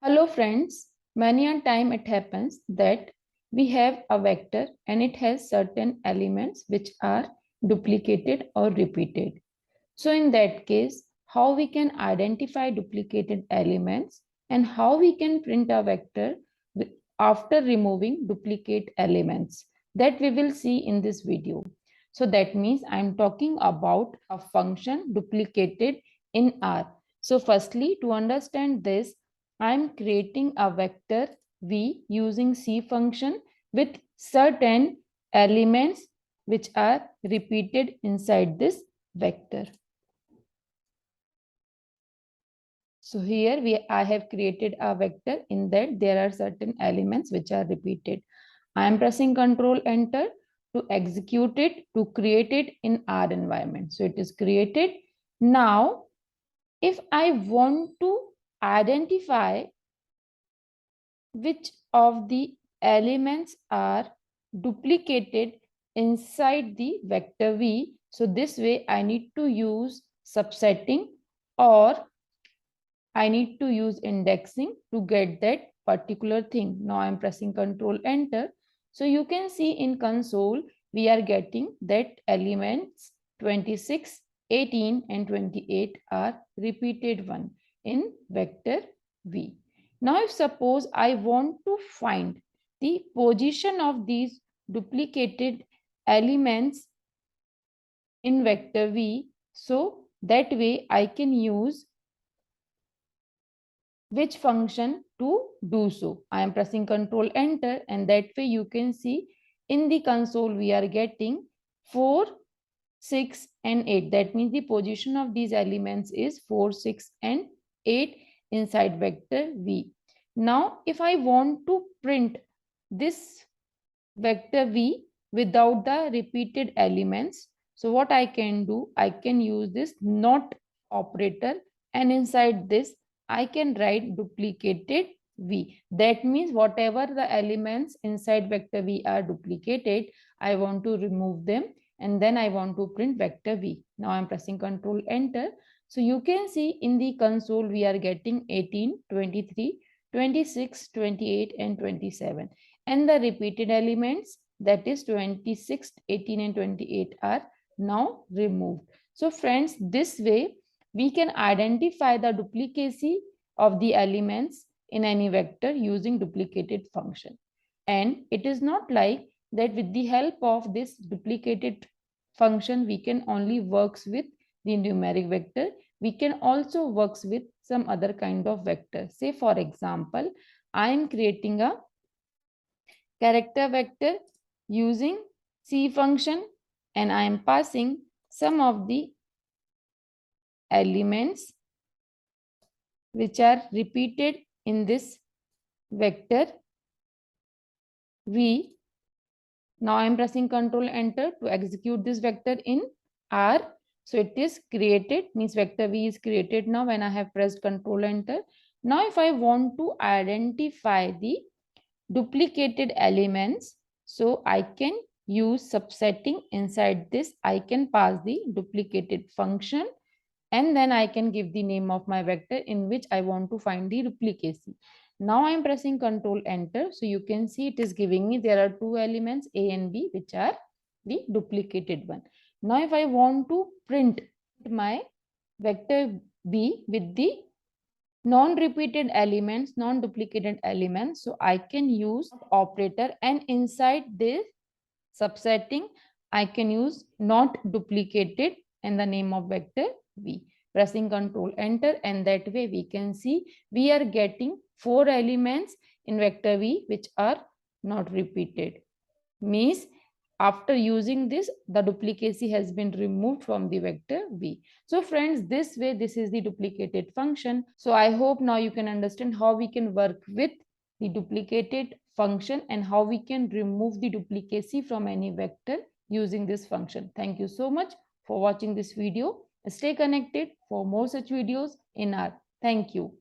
Hello friends, many a time it happens that we have a vector and it has certain elements which are duplicated or repeated. So in that case, how we can identify duplicated elements and how we can print a vector after removing duplicate elements, that we will see in this video. So that means I am talking about a function duplicated in R. So firstly, to understand this, I am creating a vector v using C function with certain elements which are repeated inside this vector. So here I have created a vector in that there are certain elements which are repeated. I am pressing Control Enter to execute it, to create it in our environment. So it is created. Now, if I want to identify which of the elements are duplicated inside the vector V, so this way I need to use subsetting, or I need to use indexing to get that particular thing. Now I'm pressing Control Enter. So you can see in console, we are getting that elements 26, 18 and 28 are repeated one in vector V. Now if suppose I want to find the position of these duplicated elements in vector V, so that way I can use which function to do so. I am pressing Control Enter, and that way you can see in the console we are getting 4, 6 and 8. That means the position of these elements is 4, 6 and 8 inside vector V. Now if I want to print this vector V without the repeated elements, so what I can do, I can use this not operator, and inside this I can write duplicated V. That means whatever the elements inside vector V are duplicated, I want to remove them and then I want to print vector V. Now I'm pressing Control Enter. So you can see in the console we are getting 18, 23, 26, 28 and 27. And the repeated elements, that is 26, 18 and 28 are now removed. So friends, this way we can identify the duplicacy of the elements in any vector using duplicated function. And it is not like that with the help of this duplicated function we can only works with the numeric vector. We can also works with some other kind of vector. Say for example, I am creating a character vector using C function and I am passing some of the elements which are repeated in this vector V. Now I am pressing Control Enter to execute this vector in R. So it is created, means vector V is created now when I have pressed Control Enter. Now if I want to identify the duplicated elements, so I can use subsetting. Inside this I can pass the duplicated function and then I can give the name of my vector in which I want to find the duplicacy. Now I am pressing Control Enter. So you can see it is giving me there are two elements A and B which are the duplicated one. Now if I want to print my vector B with the non-repeated elements, non-duplicated elements, so I can use operator, and inside this subsetting I can use not duplicated and the name of vector V. Pressing Control Enter, and that way we can see we are getting 4 elements in vector V which are not repeated. Means after using this, the duplicacy has been removed from the vector V. So friends, this way, this is the duplicated function. So I hope now you can understand how we can work with the duplicated function and how we can remove the duplicacy from any vector using this function. Thank you so much for watching this video. Stay connected for more such videos in R. Thank you.